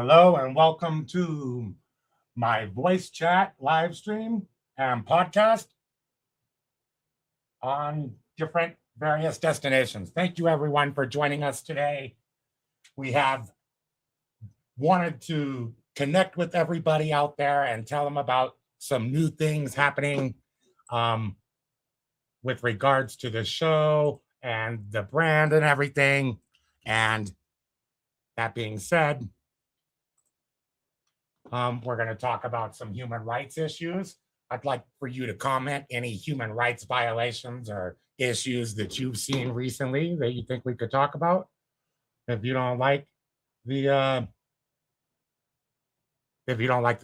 Hello and welcome to my voice chat live stream and podcast on different various destinations. Thank you everyone for joining us today. We have wanted to connect with everybody out there and tell them about some new things happening with regards to the show and the brand and everything. And that being said, we're going to talk about some human rights issues. I'd like for you to comment any human rights violations or issues that you've seen recently that you think we could talk about. If you don't like the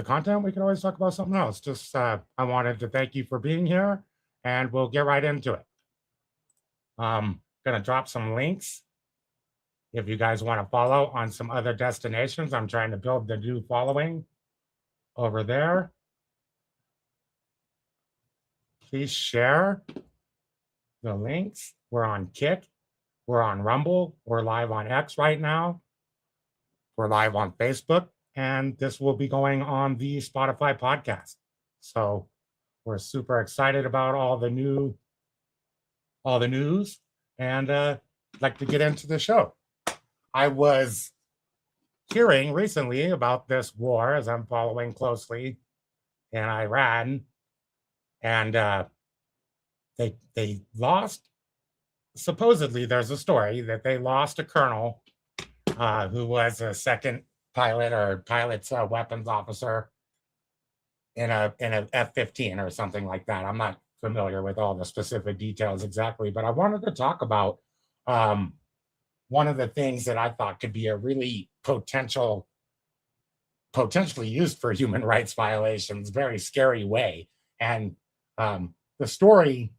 content, we can always talk about something else. Just I wanted to thank you for being here, and we'll get right into it. Gonna drop some links if you guys want to follow on some other destinations. I'm trying to build the new following over there. Please share the links. We're on Kick. We're on Rumble. We're live on X right now. We're live on Facebook. And this will be going on the Spotify podcast. So we're super excited about all the news. And like to get into the show. I was hearing recently about this war, as I'm following closely, in Iran. And they lost, supposedly there's a story that they lost a colonel who was a second pilot or pilot's weapons officer in a F-15 or something like that. I'm not familiar with all the specific details exactly, but I wanted to talk about one of the things that I thought could be a really potentially used for human rights violations, very scary way. And the story,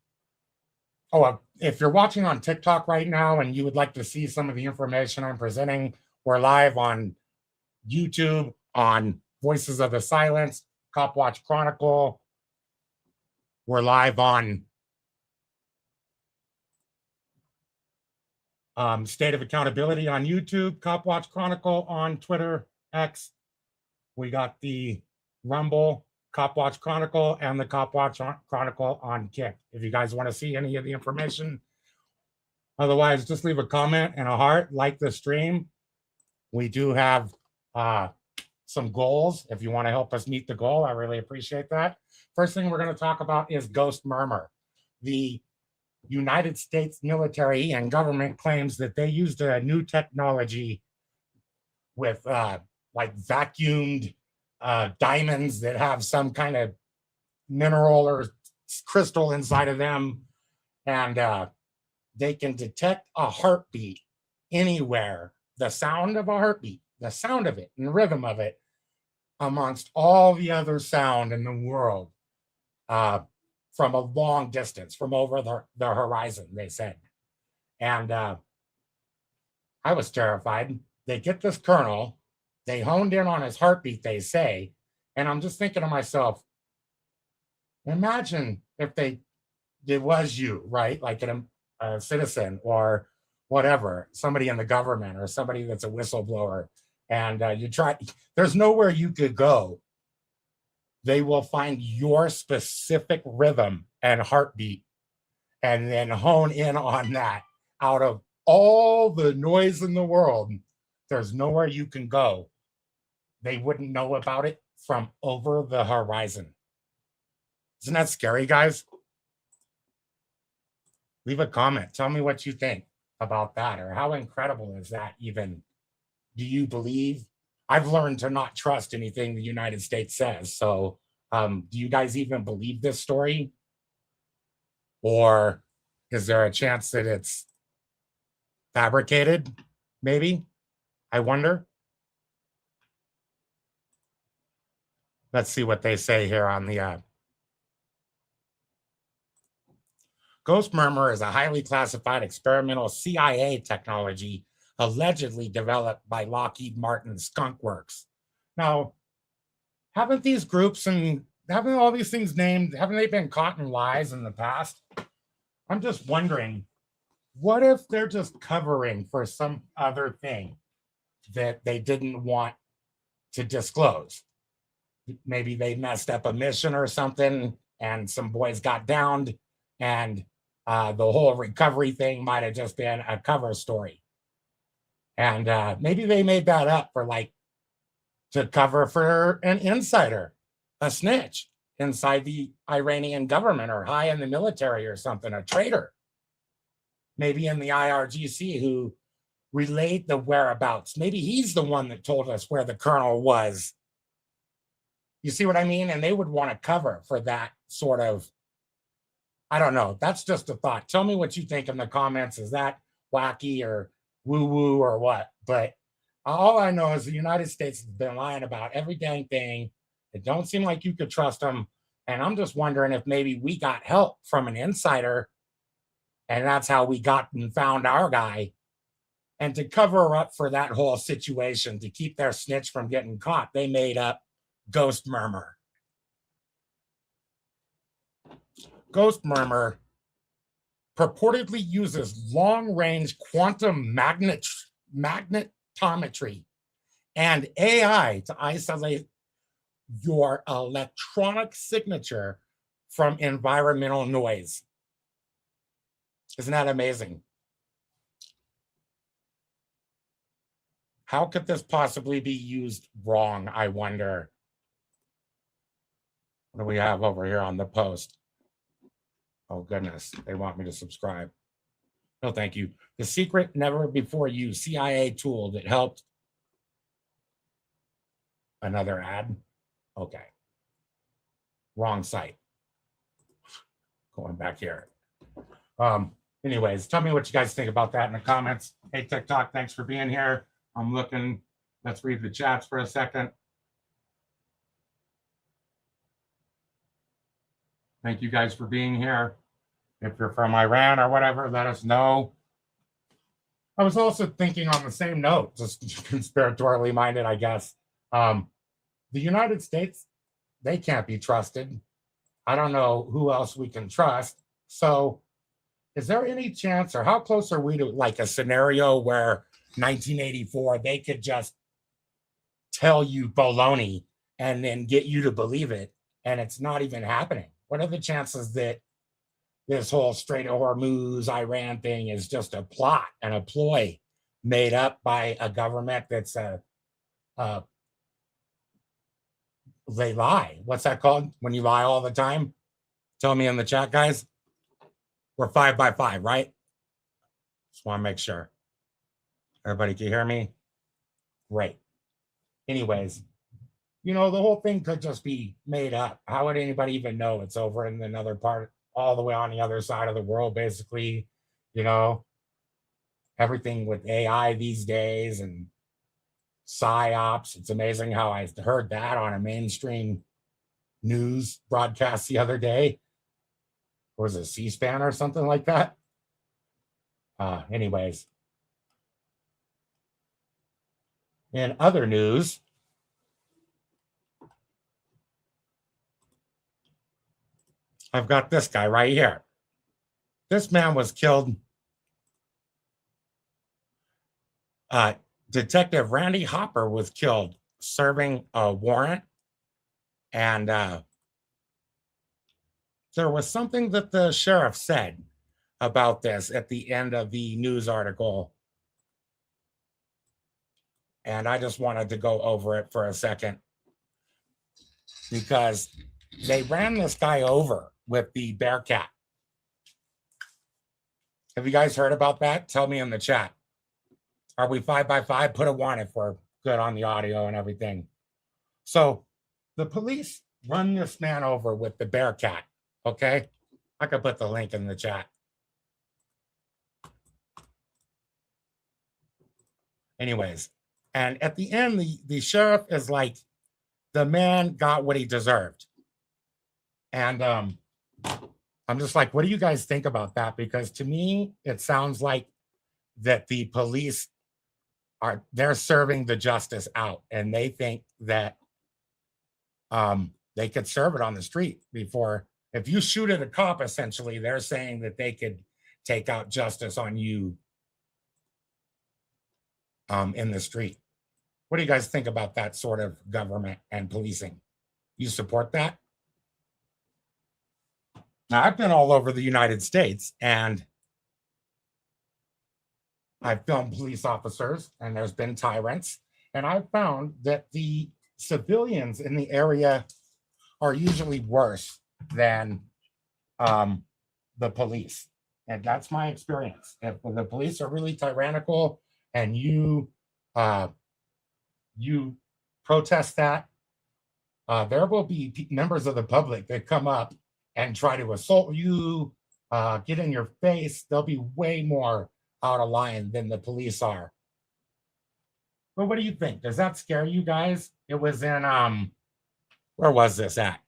if you're watching on TikTok right now and you would like to see some of the information I'm presenting, we're live on YouTube, on Voices of the Silence, Cop Watch Chronicle. We're live on State of Accountability on YouTube, Cop Watch Chronicle on Twitter, X. We got the Rumble, Cop Watch Chronicle, and the Cop Watch Chronicle on Kick. If you guys want to see any of the information, otherwise, just leave a comment and a heart, like the stream. We do have some goals. If you want to help us meet the goal, I really appreciate that. First thing we're going to talk about is Ghost Murmur. The United States military and government claims that they used a new technology with like vacuumed diamonds that have some kind of mineral or crystal inside of them, and they can detect a heartbeat anywhere, the sound of a heartbeat, the sound of it and rhythm of it amongst all the other sound in the world from a long distance, from over the horizon, they said. And I was terrified. They get this colonel, they honed in on his heartbeat, they say, and I'm just thinking to myself, imagine if it was you, right? Like a citizen or whatever, somebody in the government or somebody that's a whistleblower, and there's nowhere you could go. They will find your specific rhythm and heartbeat and then hone in on that. Out of all the noise in the world, there's nowhere you can go. They wouldn't know about it from over the horizon. Isn't that scary, guys? Leave a comment. Tell me what you think about that, or how incredible is that even? Do you believe? I've learned to not trust anything the United States says. So do you guys even believe this story? Or is there a chance that it's fabricated? Maybe. I wonder. Let's see what they say here on the Ghost Murmur is a highly classified experimental CIA technology allegedly developed by Lockheed Martin Skunk Works. Now, haven't these groups and haven't all these things named, haven't they been caught in lies in the past? I'm just wondering, what if they're just covering for some other thing that they didn't want to disclose. Maybe they messed up a mission or something and some boys got downed, and the whole recovery thing might have just been a cover story. And maybe they made that up for like to cover for an insider, a snitch inside the Iranian government or high in the military or something, a traitor. Maybe in the IRGC who relayed the whereabouts. Maybe he's the one that told us where the colonel was. You see what I mean? And they would want to cover for that sort of, I don't know. That's just a thought. Tell me what you think in the comments. Is that wacky or woo-woo or what? But all I know is the United States has been lying about every dang thing. It don't seem like you could trust them. And I'm just wondering if maybe we got help from an insider and that's how we got and found our guy. And to cover up for that whole situation, to keep their snitch from getting caught, they made up Ghost Murmur. Ghost Murmur purportedly uses long-range quantum magnetometry and AI to isolate your electronic signature from environmental noise. Isn't that amazing? How could this possibly be used wrong, I wonder? What do we have over here on the post? Oh, goodness. They want me to subscribe. No, thank you. The secret never before used CIA tool that helped. Another ad? Okay. Wrong site. Going back here. Anyways, tell me what you guys think about that in the comments. Hey, TikTok, thanks for being here. I'm looking. Let's read the chats for a second. Thank you guys for being here. If you're from Iran or whatever, let us know. I was also thinking on the same note, just conspiratorially minded, I guess. The United States, they can't be trusted. I don't know who else we can trust. So is there any chance, or how close are we to like a scenario where 1984, they could just tell you baloney and then get you to believe it, and it's not even happening? What are the chances that this whole Strait of Hormuz, Iran thing is just a plot and a ploy made up by a government that's they lie? What's that called? When you lie all the time? Tell me in the chat, guys. We're 5 by 5, right? Just want to make sure. Everybody can hear me? Great. Anyways, you know, the whole thing could just be made up. How would anybody even know it's over in another part, all the way on the other side of the world, basically? You know, everything with AI these days and psyops. It's amazing how I heard that on a mainstream news broadcast the other day. Or was it C-SPAN or something like that? Anyways. In other news, I've got this guy right here. This man was killed. Detective Randy Hopper was killed serving a warrant. And there was something that the sheriff said about this at the end of the news article. And I just wanted to go over it for a second, because they ran this guy over with the Bearcat. Have you guys heard about that? Tell me in the chat. Are we 5 by 5? Put a 1 if we're good on the audio and everything. So the police run this man over with the Bearcat. Okay. I could put the link in the chat. Anyways, and at the end, the sheriff is like, the man got what he deserved. And I'm just like, what do you guys think about that? Because to me, it sounds like that the police they're serving the justice out, and they think that they could serve it on the street before. If you shoot at a cop, essentially, they're saying that they could take out justice on you in the street. What do you guys think about that sort of government and policing? You support that? Now, I've been all over the United States and I've filmed police officers, and there's been tyrants. And I've found that the civilians in the area are usually worse than the police. And that's my experience. If the police are really tyrannical and you protest that, there will be members of the public that come up and try to assault you, get in your face. They'll be way more out of line than the police are. But what do you think? Does that scare you guys? It was in where was this at?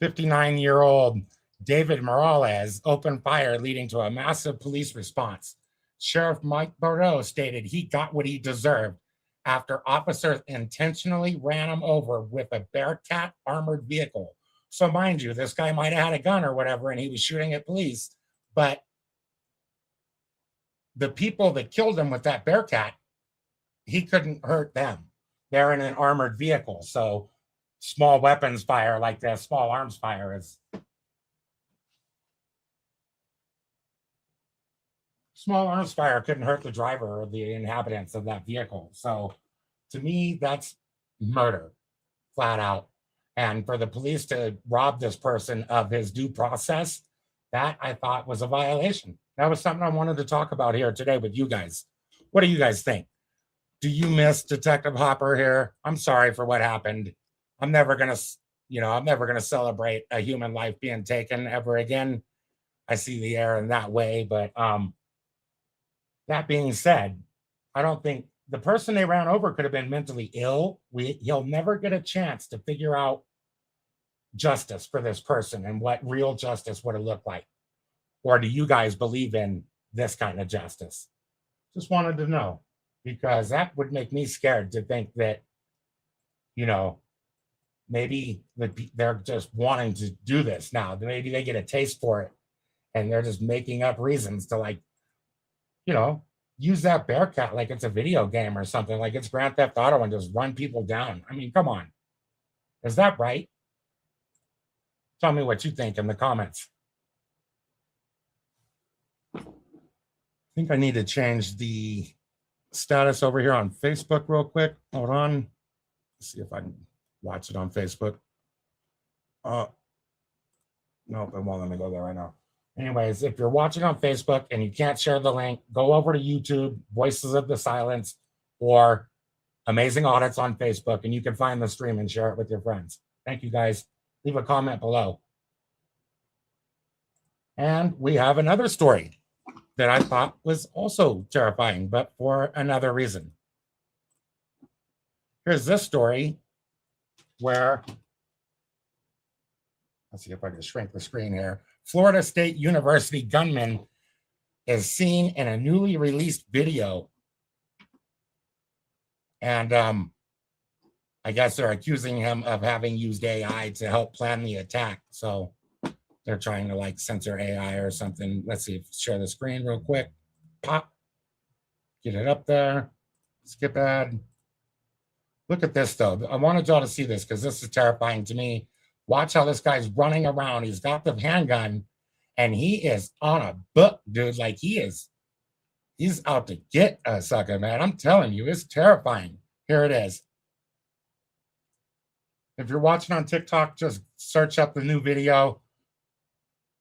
"59-year-old David Morales opened fire, leading to a massive police response. Sheriff Mike Bordeaux stated he got what he deserved after officers intentionally ran him over with a Bearcat armored vehicle." So mind you, this guy might have had a gun or whatever, and he was shooting at police, but the people that killed him with that Bearcat, he couldn't hurt them. They're in an armored vehicle. So small weapons fire like that, small arms fire is small arms fire couldn't hurt the driver or the inhabitants of that vehicle. So to me, that's murder, flat out. And for the police to rob this person of his due process, that I thought was a violation. That was something I wanted to talk about here today with you guys. What do you guys think? Do you miss Detective Hopper here? I'm sorry for what happened. I'm never gonna, I'm never gonna celebrate a human life being taken ever again. I see the air in that way, but that being said, I don't think the person they ran over could have been mentally ill. He'll never get a chance to figure out justice for this person and what real justice would have looked like. Or do you guys believe in this kind of justice? Just wanted to know, because that would make me scared to think that, maybe they're just wanting to do this now. Maybe they get a taste for it and they're just making up reasons to use that Bearcat like it's a video game or something, like it's Grand Theft Auto, and just run people down. I mean, come on. Is that right? Tell me what you think in the comments. I think I need to change the status over here on Facebook real quick. Hold on. Let's see if I can watch it on Facebook. Nope, it won't let me go there right now. Anyways, if you're watching on Facebook and you can't share the link, go over to YouTube, Voices of the Silence, or Amazing Audits on Facebook, and you can find the stream and share it with your friends. Thank you, guys. Leave a comment below. And we have another story that I thought was also terrifying, but for another reason. Here's this story where, let's see if I can shrink the screen here. Florida State University gunman is seen in a newly released video. And I guess they're accusing him of having used AI to help plan the attack. So they're trying to censor AI or something. Let's see, share the screen real quick. Pop. Get it up there. Skip ad. Look at this, though. I wanted y'all to see this because this is terrifying to me. Watch how this guy's running around. He's got the handgun, and he is on a book, dude. Like, he's out to get a sucker, man. I'm telling you, it's terrifying. Here it is. If you're watching on TikTok, just search up the new video.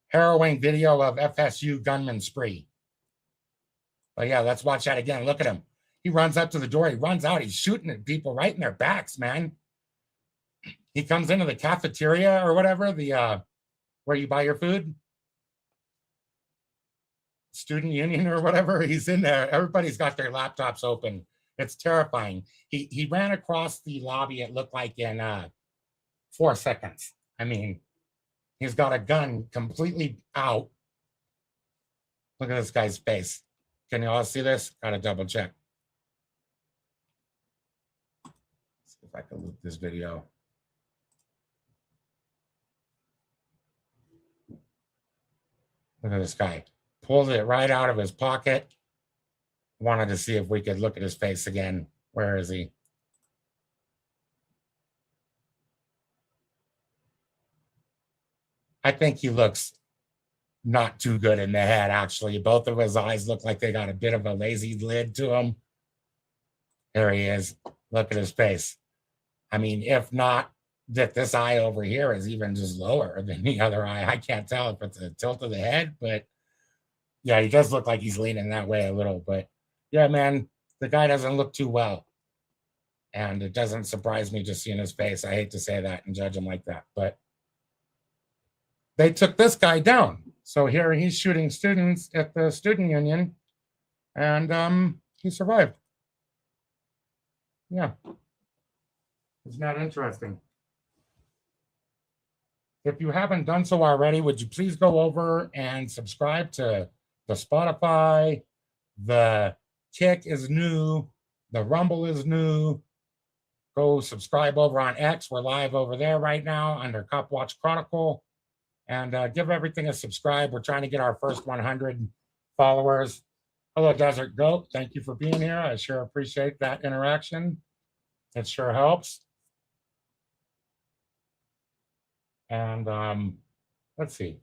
Harrowing video of FSU gunman spree. But yeah, let's watch that again. Look at him. He runs up to the door. He runs out. He's shooting at people right in their backs, man. He comes into the cafeteria or whatever, the where you buy your food. Student union or whatever. He's in there. Everybody's got their laptops open. It's terrifying. He ran across the lobby, it looked like, in 4 seconds. I mean, he's got a gun completely out. Look at this guy's face. Can you all see this? Gotta double check. Let's see if I can loop this video. Look at this guy. Pulled it right out of his pocket. Wanted to see if we could look at his face again. Where is he? I think he looks not too good in the head, actually. Both of his eyes look like they got a bit of a lazy lid to them. There he is. Look at his face. I mean, if not that this eye over here is even just lower than the other eye. I can't tell if it's a tilt of the head, but yeah, he does look like he's leaning that way a little. But yeah, man, the guy doesn't look too well. And it doesn't surprise me just seeing his face. I hate to say that and judge him like that, but they took this guy down. So here he's shooting students at the student union, and he survived. Yeah. Isn't that interesting? If you haven't done so already, would you please go over and subscribe to the Spotify? The Kick is new. The Rumble is new. Go subscribe over on X. We're live over there right now under Cop Watch Chronicle. And give everything a subscribe. We're trying to get our first 100 followers. Hello, Desert Goat. Thank you for being here. I sure appreciate that interaction. It sure helps. And let's see.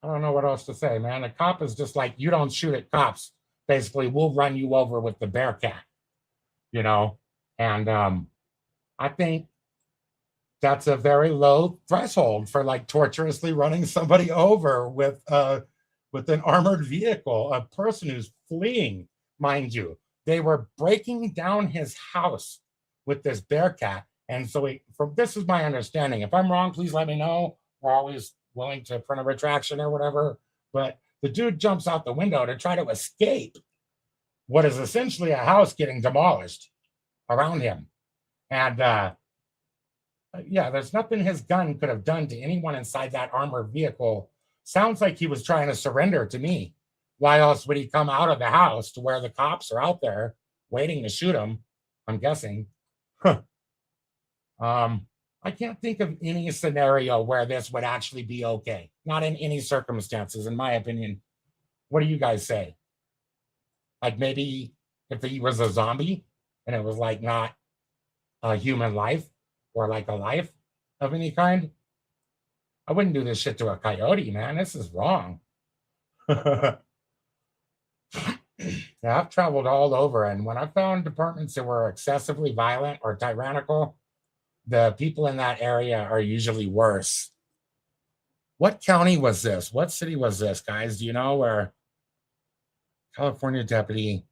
I don't know what else to say, man. A cop is just like, you don't shoot at cops. Basically, we'll run you over with the Bearcat, you know? And I think that's a very low threshold for like torturously running somebody over with an armored vehicle, a person who's fleeing, mind you. They were breaking down his house with this Bearcat. And so this is my understanding. If I'm wrong, please let me know. We're always willing to print a retraction or whatever. But the dude jumps out the window to try to escape what is essentially a house getting demolished around him. And yeah, there's nothing his gun could have done to anyone inside that armored vehicle. Sounds like he was trying to surrender to me. Why else would he come out of the house to where the cops are out there waiting to shoot him? I'm guessing. I can't think of any scenario where this would actually be okay. Not in any circumstances, in my opinion. What do you guys say? Like maybe if he was a zombie and it was like not a human life or like a life of any kind. I wouldn't do this shit to a coyote, man. This is wrong. Yeah, I've traveled all over, and when I found departments that were excessively violent or tyrannical, the people in that area are usually worse. What county was this? What city was this, guys? Do you know where California deputy?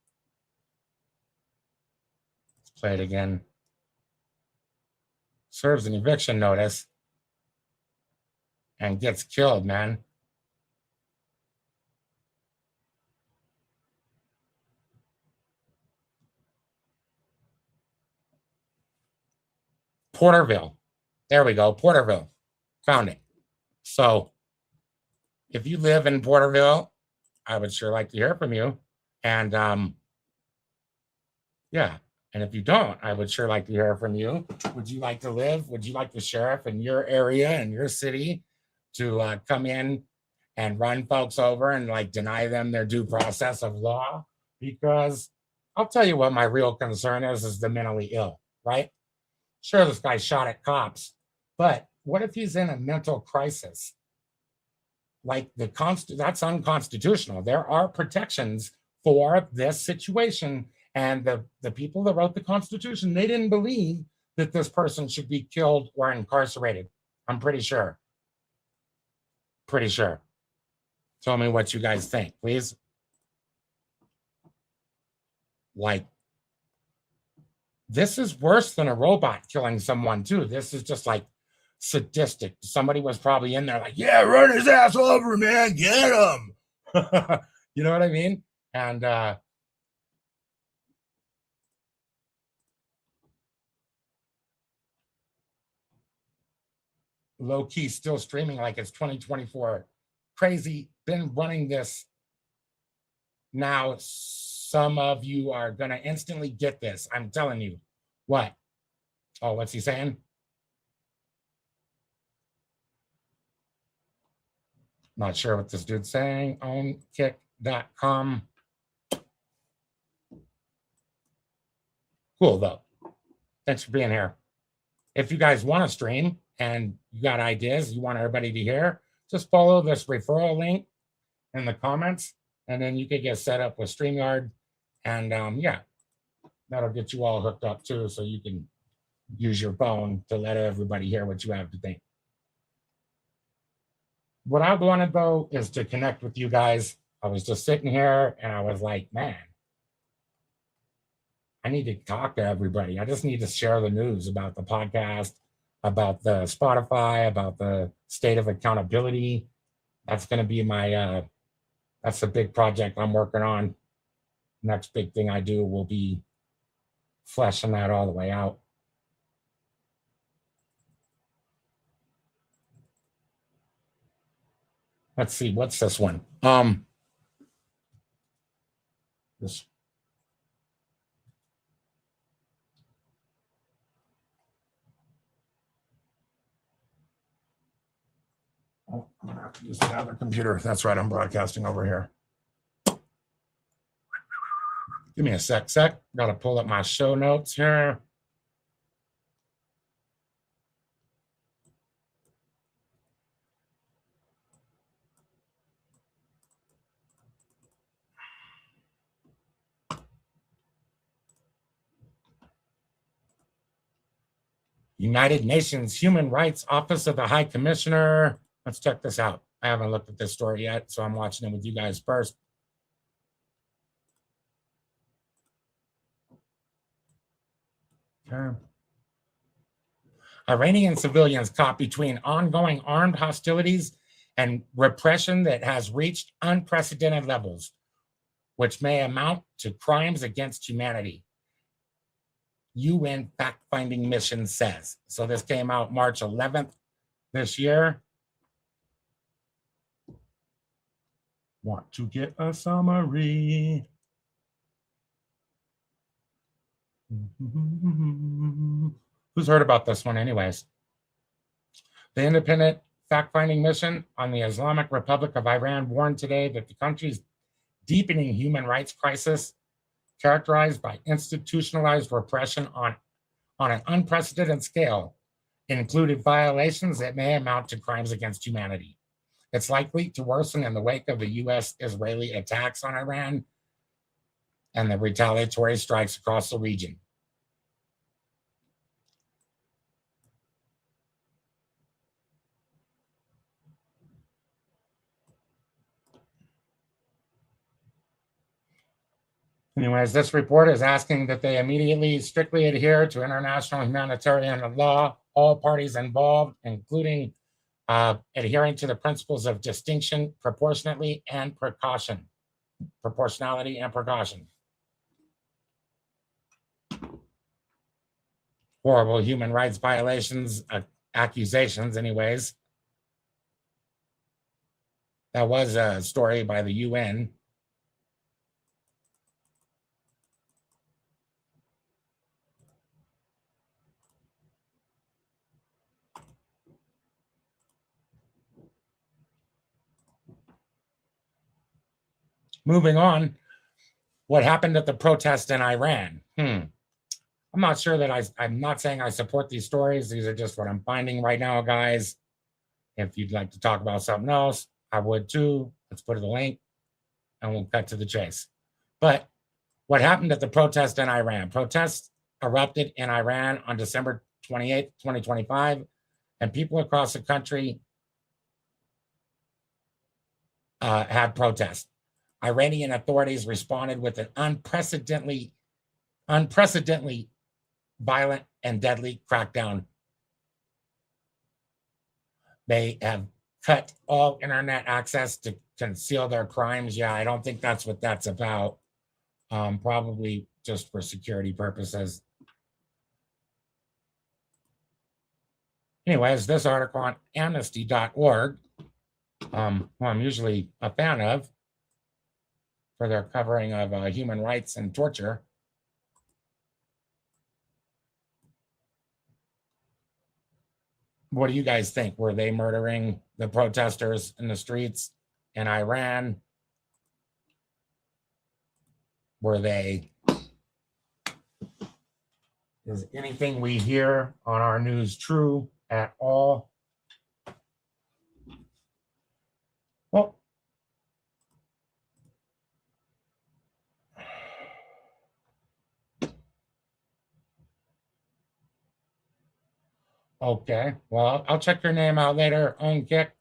Let's play it again. Serves an eviction notice and gets killed, man. Porterville. There we go. Porterville. Found it. So if you live in Porterville, I would sure like to hear from you. And yeah. And if you don't, I would sure like to hear from you. Would you like to live? Would you like the sheriff in your area and your city to come in and run folks over and like deny them their due process of law? Because I'll tell you what my real concern is the mentally ill, right? Sure, this guy shot at cops, but what if he's in a mental crisis? Like that's unconstitutional. There are protections for this situation. And the people that wrote the Constitution, they didn't believe that this person should be killed or incarcerated. I'm pretty sure. Pretty sure. Tell me what you guys think, please. Like, this is worse than a robot killing someone, too. This is just like sadistic. Somebody was probably in there like, yeah, run his ass over, man. Get him. You know what I mean? And low key still streaming like it's 2024. Crazy. Been running this. Now, some of you are going to instantly get this. I'm telling you. What? Oh, what's he saying? Not sure what this dude's saying. Ownkick.com. Cool, though. Thanks for being here. If you guys want to stream and you got ideas you want everybody to hear, just follow this referral link in the comments, and then you could get set up with StreamYard. And yeah, that'll get you all hooked up too, so you can use your phone to let everybody hear what you have to think. What I wanted, though, is to connect with you guys. I was just sitting here and I was like, man, I need to talk to everybody. I just need to share the news about the podcast, about the Spotify, about the state of accountability. That's going to be my, that's the big project I'm working on. Next big thing I do will be fleshing that all the way out. Let's see, what's this one? This. Oh, I'm gonna have to use the other computer. That's right, I'm broadcasting over here. Give me a sec. Gotta pull up my show notes here. United Nations Human Rights Office of the High Commissioner. Let's check this out. I haven't looked at this story yet, so I'm watching it with you guys first. Okay. Iranian civilians caught between ongoing armed hostilities and repression that has reached unprecedented levels, which may amount to crimes against humanity. UN fact-finding mission says. So this came out March 11th this year. Want to get a summary. Who's heard about this one anyways? The independent fact-finding mission on the Islamic Republic of Iran warned today that the country's deepening human rights crisis, characterized by institutionalized repression on an unprecedented scale, included violations that may amount to crimes against humanity. It's likely to worsen in the wake of the U.S.-Israeli attacks on Iran and the retaliatory strikes across the region. Anyways, this report is asking that they immediately strictly adhere to international humanitarian law, all parties involved, including adhering to the principles of distinction, proportionality, and precaution. Horrible human rights violations, accusations, anyways. That was a story by the UN. Moving on, what happened at the protest in Iran? I'm not sure that I'm not saying I support these stories. These are just what I'm finding right now, guys. If you'd like to talk about something else, I would too. Let's put a link and we'll cut to the chase. But what happened at the protest in Iran? Protests erupted in Iran on December 28th, 2025, and people across the country had protests. Iranian authorities responded with an unprecedentedly violent and deadly crackdown. They have cut all internet access to conceal their crimes. Yeah, I don't think that's what that's about. Probably just for security purposes. Anyways, this article on amnesty.org, who I'm usually a fan of for their covering of human rights and torture. What do you guys think? Were they murdering the protesters in the streets in Iran? Were they? Is anything we hear on our news true at all? Well, okay. Well, I'll check your name out later on Kick.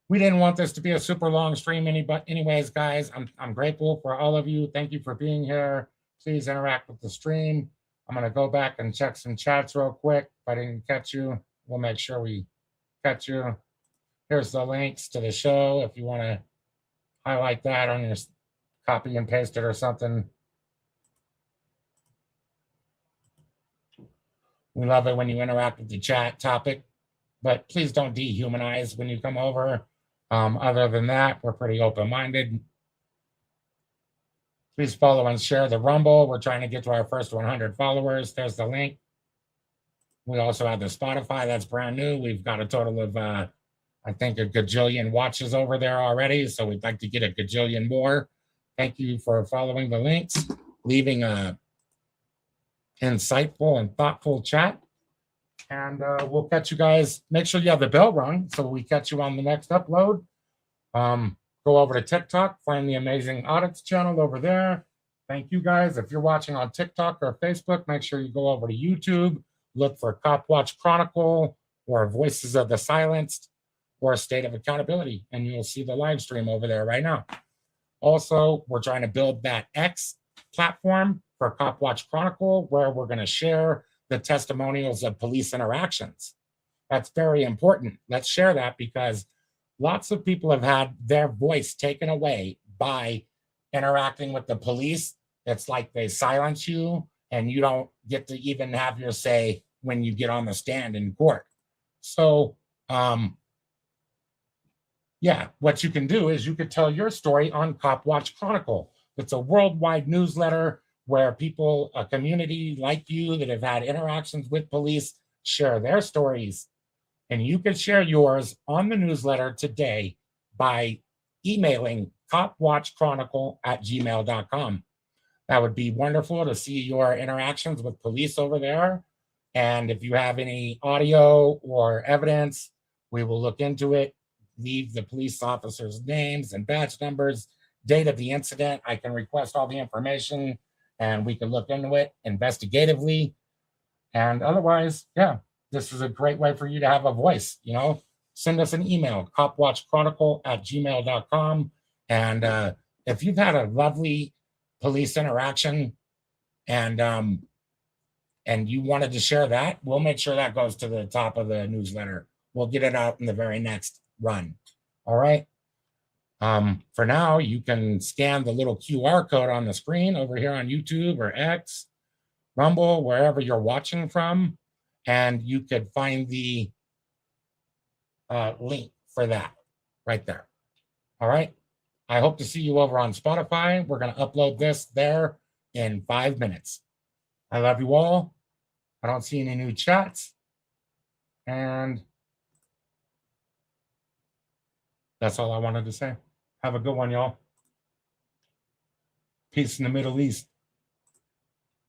We didn't want this to be a super long stream, but anyways, guys, I'm grateful for all of you. Thank you for being here. Please interact with the stream. I'm gonna go back and check some chats real quick. If I didn't catch you, we'll make sure we catch you. Here's the links to the show if you want to highlight that on your copy and paste it or something. We love it when you interact with the chat topic, but please don't dehumanize when you come over. Other than that, we're pretty open-minded. Please follow and share the Rumble. We're trying to get to our first 100 followers. There's the link. We also have the Spotify. That's brand new. We've got a total of, I think, a gajillion watches over there already. So we'd like to get a gajillion more. Thank you for following the links, leaving a insightful and thoughtful chat. And we'll catch you guys. Make sure you have the bell rung so we catch you on the next upload. Go over to TikTok, find the Amazing Audits channel over there. Thank you guys. If you're watching on TikTok or Facebook, make sure you go over to YouTube, look for Cop Watch Chronicle or Voices of the Silenced or State of Accountability, and you'll see the live stream over there right now. Also, we're trying to build that X platform for Cop Watch Chronicle, where we're going to share the testimonials of police interactions. That's very important. Let's share that because lots of people have had their voice taken away by interacting with the police. It's like they silence you and you don't get to even have your say when you get on the stand in court. So, yeah, what you can do is you could tell your story on Cop Watch Chronicle. It's a worldwide newsletter where people, a community like you that have had interactions with police, share their stories. And you can share yours on the newsletter today by emailing copwatchchronicle@gmail.com. That would be wonderful to see your interactions with police over there. And if you have any audio or evidence, we will look into it. Leave the police officers' names and badge numbers, date of the incident. I can request all the information and we can look into it investigatively. And otherwise, yeah, this is a great way for you to have a voice. Send us an email, copwatchchronicle@gmail.com. And if you've had a lovely police interaction and you wanted to share that, we'll make sure that goes to the top of the newsletter. We'll get it out in the very next run. All right. For now, you can scan the little QR code on the screen over here on YouTube or X, Rumble, wherever you're watching from, and you could find the link for that right there. All right. I hope to see you over on Spotify. We're going to upload this there in 5 minutes. I love you all. I don't see any new chats. And that's all I wanted to say. Have a good one, y'all. Peace in the Middle East.